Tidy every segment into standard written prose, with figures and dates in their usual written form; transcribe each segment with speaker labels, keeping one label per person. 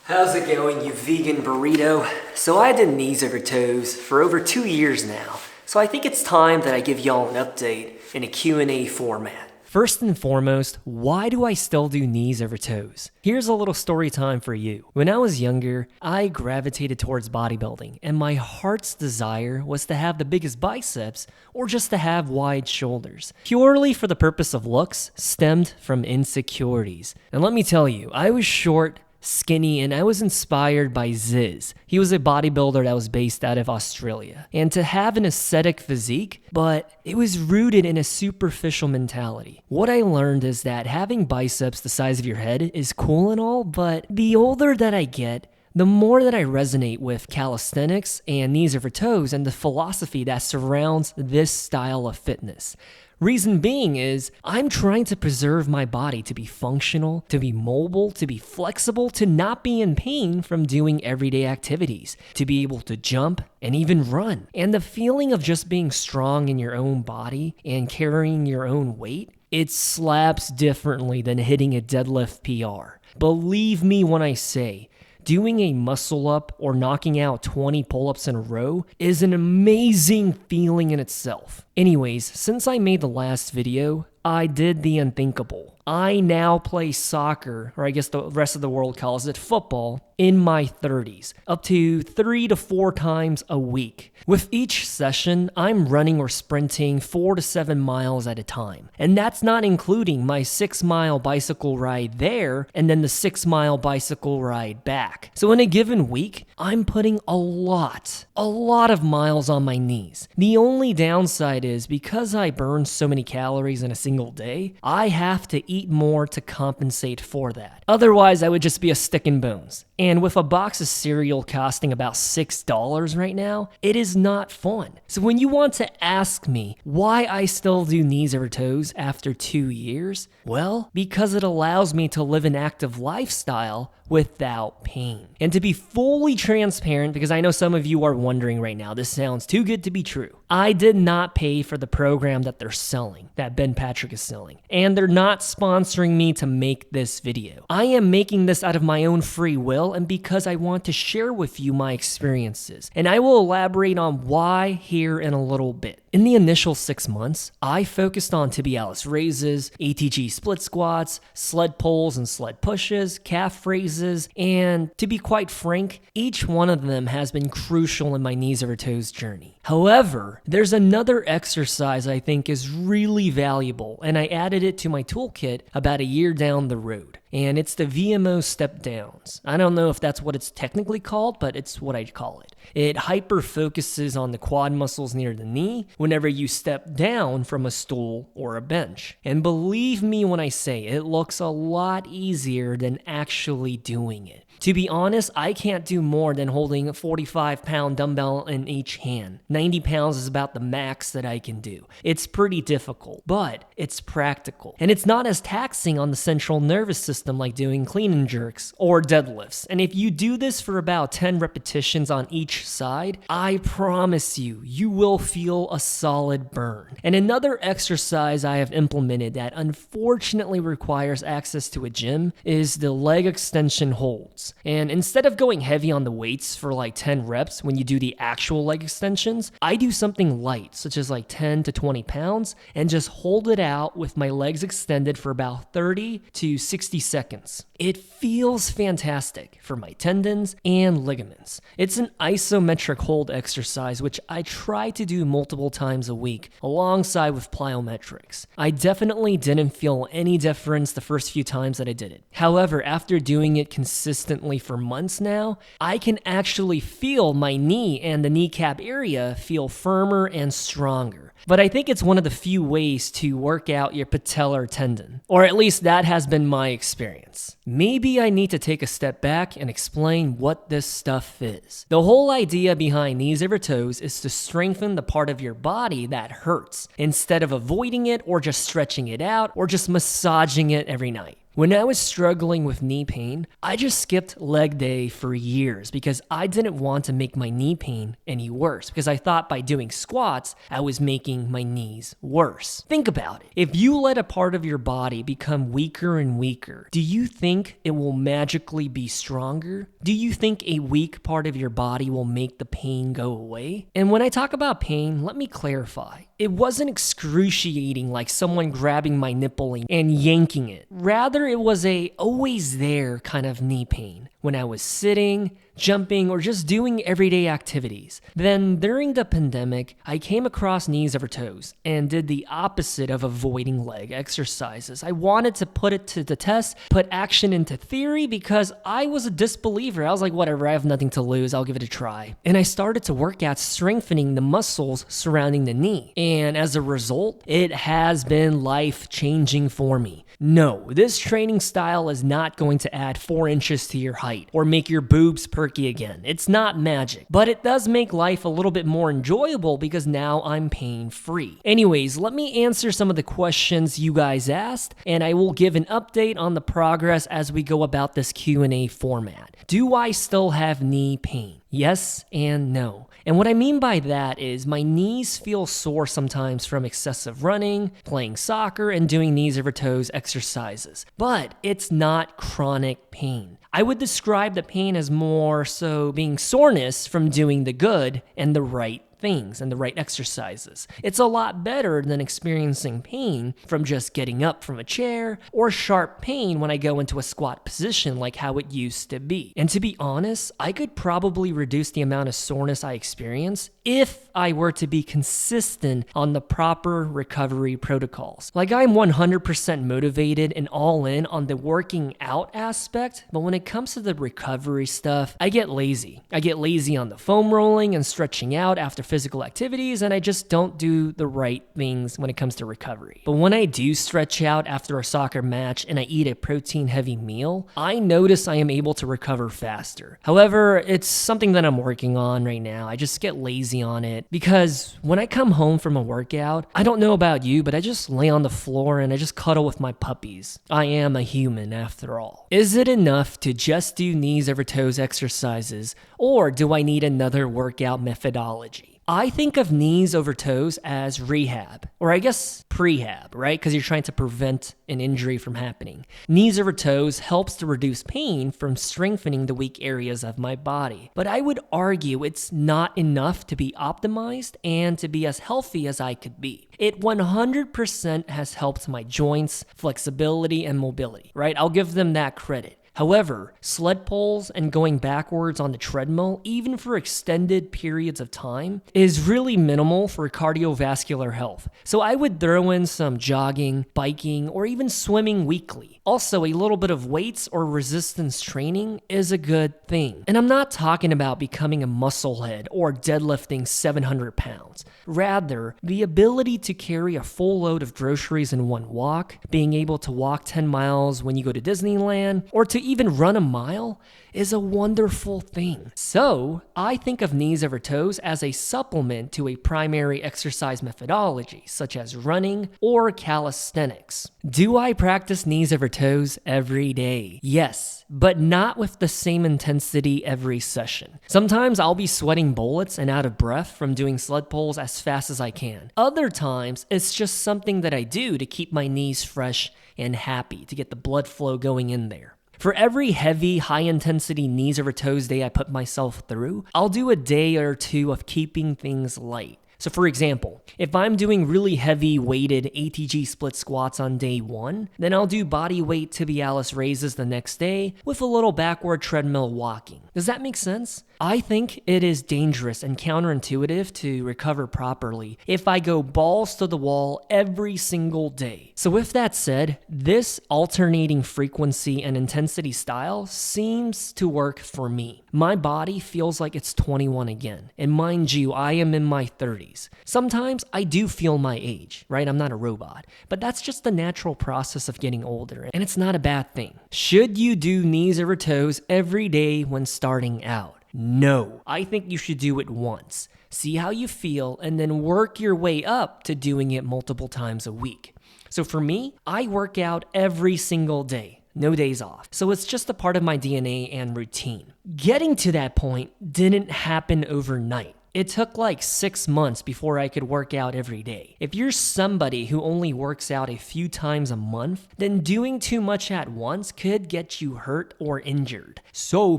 Speaker 1: How's it going, you vegan burrito? So I did Knees Over Toes for over 2 years now, so I think it's time that I give y'all an update in a Q&A format. First and foremost, why do I still do Knees Over Toes? Here's a little story time for you. When I was younger, I gravitated towards bodybuilding, and my heart's desire was to have the biggest biceps or just to have wide shoulders. Purely for the purpose of looks, stemmed from insecurities. And let me tell you, I was short, skinny, and I was inspired by Ziz. He was a bodybuilder that was based out of Australia. And to have an aesthetic physique, but it was rooted in a superficial mentality. What I learned is that having biceps the size of your head is cool and all, but the older that I get, the more that I resonate with calisthenics and Knees Over Toes and the philosophy that surrounds this style of fitness. Reason being is, I'm trying to preserve my body to be functional, to be mobile, to be flexible, to not be in pain from doing everyday activities, to be able to jump and even run. And the feeling of just being strong in your own body and carrying your own weight, it slaps differently than hitting a deadlift PR. Believe me when I say, doing a muscle up or knocking out 20 pull-ups in a row is an amazing feeling in itself. Anyways, since I made the last video, I did the unthinkable. I now play soccer, or I guess the rest of the world calls it football, in my 30s, up to 3 to 4 times a week. With each session, I'm running or sprinting 4 to 7 miles at a time. And that's not including my 6-mile bicycle ride there and then the 6-mile bicycle ride back. So in a given week, I'm putting a lot of miles on my knees. The only downside is because I burn so many calories in a single day, I have to eat more to compensate for that. Otherwise, I would just be a stick and bones. And with a box of cereal costing about $6 right now, it is not fun. So when you want to ask me why I still do Knees Over Toes after 2 years, well, because it allows me to live an active lifestyle without pain. And to be fully transparent, because I know some of you are wondering right now, this sounds too good to be true. I did not pay for the program that they're selling, that Ben Patrick is selling. And they're not sponsoring me to make this video. I am making this out of my own free will and because I want to share with you my experiences. And I will elaborate on why here in a little bit. In the initial 6 months, I focused on tibialis raises, ATG split squats, sled pulls and sled pushes, calf raises, and to be quite frank, each one of them has been crucial in my Knees Over Toes journey. However, there's another exercise I think is really valuable, and I added it to my toolkit about a year down the road. And it's the VMO step downs. I don't know if that's what it's technically called, but it's what I call it. It hyper focuses on the quad muscles near the knee whenever you step down from a stool or a bench. And believe me when I say it looks a lot easier than actually doing it. To be honest, I can't do more than holding a 45-pound dumbbell in each hand. 90 pounds is about the max that I can do. It's pretty difficult, but it's practical. And it's not as taxing on the central nervous system like doing clean and jerks or deadlifts. And if you do this for about 10 repetitions on each side, I promise you, you will feel a solid burn. And another exercise I have implemented that unfortunately requires access to a gym is the leg extension holds. And instead of going heavy on the weights for like 10 reps when you do the actual leg extensions, I do something light, such as like 10 to 20 pounds, and just hold it out with my legs extended for about 30 to 60 seconds. It feels fantastic for my tendons and ligaments. It's an isometric hold exercise, which I try to do multiple times a week, alongside with plyometrics. I definitely didn't feel any difference the first few times that I did it. However, after doing it consistently for months now, I can actually feel my knee and the kneecap area feel firmer and stronger. But I think it's one of the few ways to work out your patellar tendon, or at least that has been my experience. Maybe I need to take a step back and explain what this stuff is. The whole idea behind Knees Over Toes is to strengthen the part of your body that hurts, instead of avoiding it or just stretching it out or just massaging it every night. When I was struggling with knee pain, I just skipped leg day for years because I didn't want to make my knee pain any worse because I thought by doing squats, I was making my knees worse. Think about it. If you let a part of your body become weaker and weaker, do you think it will magically be stronger? Do you think a weak part of your body will make the pain go away? And when I talk about pain, let me clarify. It wasn't excruciating like someone grabbing my nipple and yanking it. Rather, it was a always there kind of knee pain when I was sitting, jumping, or just doing everyday activities. Then during the pandemic, I came across KneesOverToes and did the opposite of avoiding leg exercises. I wanted to put it to the test, put action into theory because I was a disbeliever. I was like, whatever, I have nothing to lose, I'll give it a try. And I started to work out strengthening the muscles surrounding the knee. And as a result, it has been life-changing for me. No, this training style is not going to add 4 inches to your height or make your boobs perky again. It's not magic, but it does make life a little bit more enjoyable because now I'm pain-free. Anyways, let me answer some of the questions you guys asked, and I will give an update on the progress as we go about this Q&A format. Do I still have knee pain? Yes and no. And what I mean by that is my knees feel sore sometimes from excessive running, playing soccer, and doing KneesOverToes exercises. But it's not chronic pain. I would describe the pain as more so being soreness from doing the good and the right things and the right exercises. It's a lot better than experiencing pain from just getting up from a chair or sharp pain when I go into a squat position like how it used to be. And to be honest, I could probably reduce the amount of soreness I experience if I were to be consistent on the proper recovery protocols. Like I'm 100% motivated and all in on the working out aspect, but when it comes to the recovery stuff, I get lazy. I get lazy on the foam rolling and stretching out after physical activities, and I just don't do the right things when it comes to recovery. But when I do stretch out after a soccer match and I eat a protein-heavy meal, I notice I am able to recover faster. However, it's something that I'm working on right now. I just get lazy on it because when I come home from a workout, I don't know about you, but I just lay on the floor and I just cuddle with my puppies. I am a human after all. Is it enough to just do KneesOverToes exercises, or do I need another workout methodology? I think of KneesOverToes as rehab, or I guess prehab, right? Because you're trying to prevent an injury from happening. KneesOverToes helps to reduce pain from strengthening the weak areas of my body. But I would argue it's not enough to be optimized and to be as healthy as I could be. It 100% has helped my joints, flexibility, and mobility, right? I'll give them that credit. However, sled pulls and going backwards on the treadmill, even for extended periods of time, is really minimal for cardiovascular health. So I would throw in some jogging, biking, or even swimming weekly. Also, a little bit of weights or resistance training is a good thing. And I'm not talking about becoming a musclehead or deadlifting 700 pounds. Rather, the ability to carry a full load of groceries in one walk, being able to walk 10 miles when you go to Disneyland, or to even run a mile is a wonderful thing. So, I think of KneesOverToes as a supplement to a primary exercise methodology, such as running or calisthenics. Do I practice KneesOverToes every day? Yes, but not with the same intensity every session. Sometimes I'll be sweating bullets and out of breath from doing sled pulls as fast as I can. Other times, it's just something that I do to keep my knees fresh and happy, to get the blood flow going in there. For every heavy, high-intensity KneesOverToes day I put myself through, I'll do a day or two of keeping things light. So for example, if I'm doing really heavy weighted ATG split squats on day 1, then I'll do body weight tibialis raises the next day with a little backward treadmill walking. Does that make sense? I think it is dangerous and counterintuitive to recover properly if I go balls to the wall every single day. So with that said, this alternating frequency and intensity style seems to work for me. My body feels like it's 21 again. And mind you, I am in my 30s. Sometimes I do feel my age, right? I'm not a robot. But that's just the natural process of getting older, and it's not a bad thing. Should you do KneesOverToes every day when starting out? No, I think you should do it once. See how you feel, and then work your way up to doing it multiple times a week. So for me, I work out every single day. no days off. So it's just a part of my DNA and routine. Getting to that point didn't happen overnight. It took like 6 months before I could work out every day. If you're somebody who only works out a few times a month, then doing too much at once could get you hurt or injured. So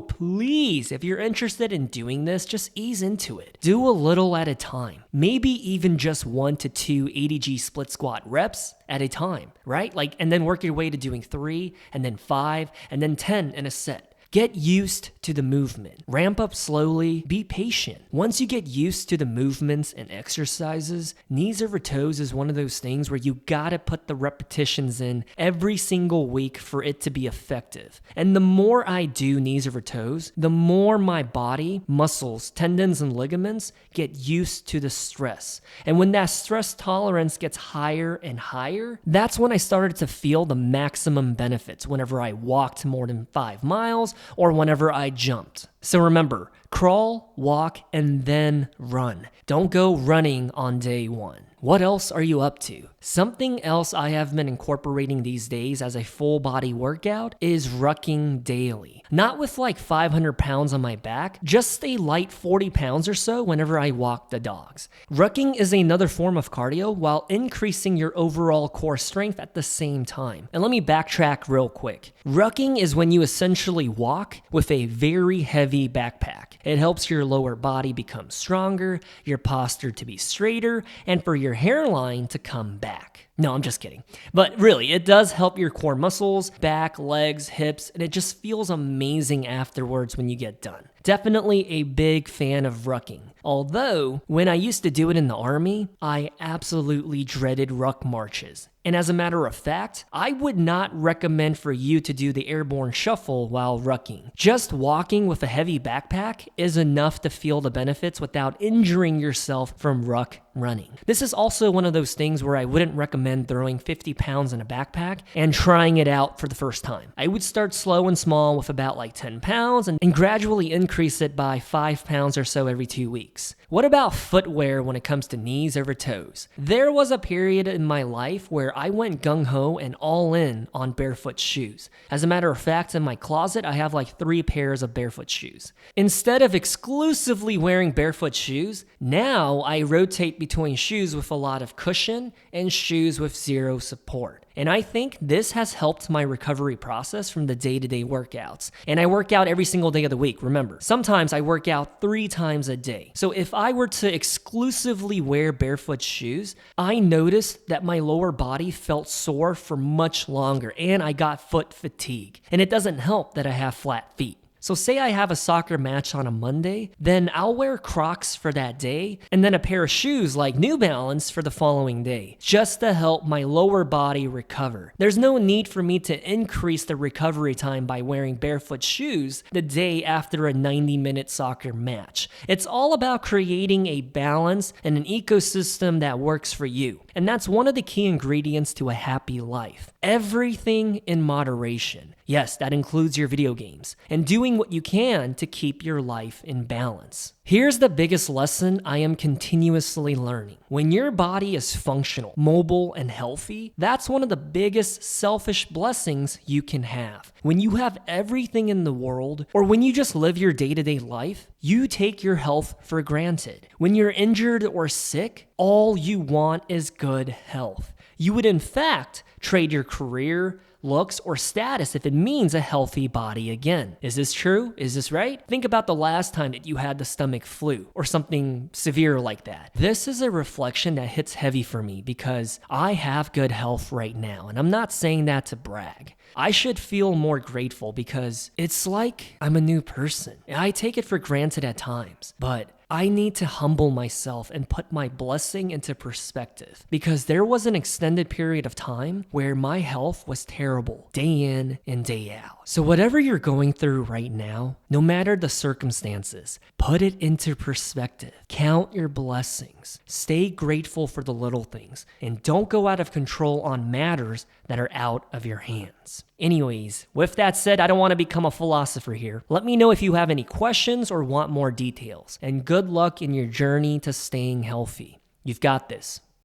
Speaker 1: please, if you're interested in doing this, just ease into it. Do a little at a time. Maybe even just 1 to 2 80G split squat reps at a time, right? And then work your way to doing 3, and then 5, and then 10 in a set. Get used to the movement. Ramp up slowly. Be patient. Once you get used to the movements and exercises, knees over toes is one of those things where you gotta put the repetitions in every single week for it to be effective. And the more I do knees over toes, the more my body, muscles, tendons, and ligaments get used to the stress. And when that stress tolerance gets higher and higher, that's when I started to feel the maximum benefits whenever I walked more than 5 miles or whenever I jumped. So remember, crawl, walk, and then run. Don't go running on day 1. What else are you up to? Something else I have been incorporating these days as a full body workout is rucking daily. Not with like 500 pounds on my back, just a light 40 pounds or so whenever I walk the dogs. Rucking is another form of cardio while increasing your overall core strength at the same time. And let me backtrack real quick. Rucking is when you essentially walk with a very heavy backpack. It helps your lower body become stronger, your posture to be straighter, and for your hairline to come back. No, I'm just kidding. But really, it does help your core muscles, back, legs, hips, and it just feels amazing afterwards when you get done. Definitely a big fan of rucking. Although, when I used to do it in the army, I absolutely dreaded ruck marches. And as a matter of fact, I would not recommend for you to do the airborne shuffle while rucking. Just walking with a heavy backpack is enough to feel the benefits without injuring yourself from ruck running. This is also one of those things where I wouldn't recommend throwing 50 pounds in a backpack and trying it out for the first time. I would start slow and small with about like 10 pounds and gradually increase it by 5 pounds or so every 2 weeks. What about footwear when it comes to knees over toes? There was a period in my life where I went gung-ho and all in on barefoot shoes. As a matter of fact, in my closet, I have like 3 pairs of barefoot shoes. Instead of exclusively wearing barefoot shoes, now I rotate between shoes with a lot of cushion and shoes with zero support. And I think this has helped my recovery process from the day-to-day workouts. And I work out every single day of the week, remember. Sometimes I work out 3 times a day. So if I were to exclusively wear barefoot shoes, I noticed that my lower body felt sore for much longer and I got foot fatigue. And it doesn't help that I have flat feet. So say I have a soccer match on a Monday, then I'll wear Crocs for that day, and then a pair of shoes like New Balance for the following day, just to help my lower body recover. There's no need for me to increase the recovery time by wearing barefoot shoes the day after a 90-minute soccer match. It's all about creating a balance and an ecosystem that works for you. And that's one of the key ingredients to a happy life. Everything in moderation. Yes, that includes your video games, and doing what you can to keep your life in balance. Here's the biggest lesson I am continuously learning. When your body is functional, mobile, and healthy, that's one of the biggest selfish blessings you can have. When you have everything in the world, or when you just live your day-to-day life, you take your health for granted. When you're injured or sick, all you want is good health. You would in fact trade your career, looks, or status if it means a healthy body again. Is this true? Is this right? Think about the last time that you had the stomach flu or something severe like that. This is a reflection that hits heavy for me because I have good health right now, and I'm not saying that to brag. I should feel more grateful because it's like I'm a new person. I take it for granted at times, but I need to humble myself and put my blessing into perspective because there was an extended period of time where my health was terrible day in and day out. So whatever you're going through right now, no matter the circumstances, put it into perspective. Count your blessings. Stay grateful for the little things and don't go out of control on matters that are out of your hands. Anyways, with that said, I don't want to become a philosopher here. Let me know if you have any questions or want more details. And good luck in your journey to staying healthy. You've got this.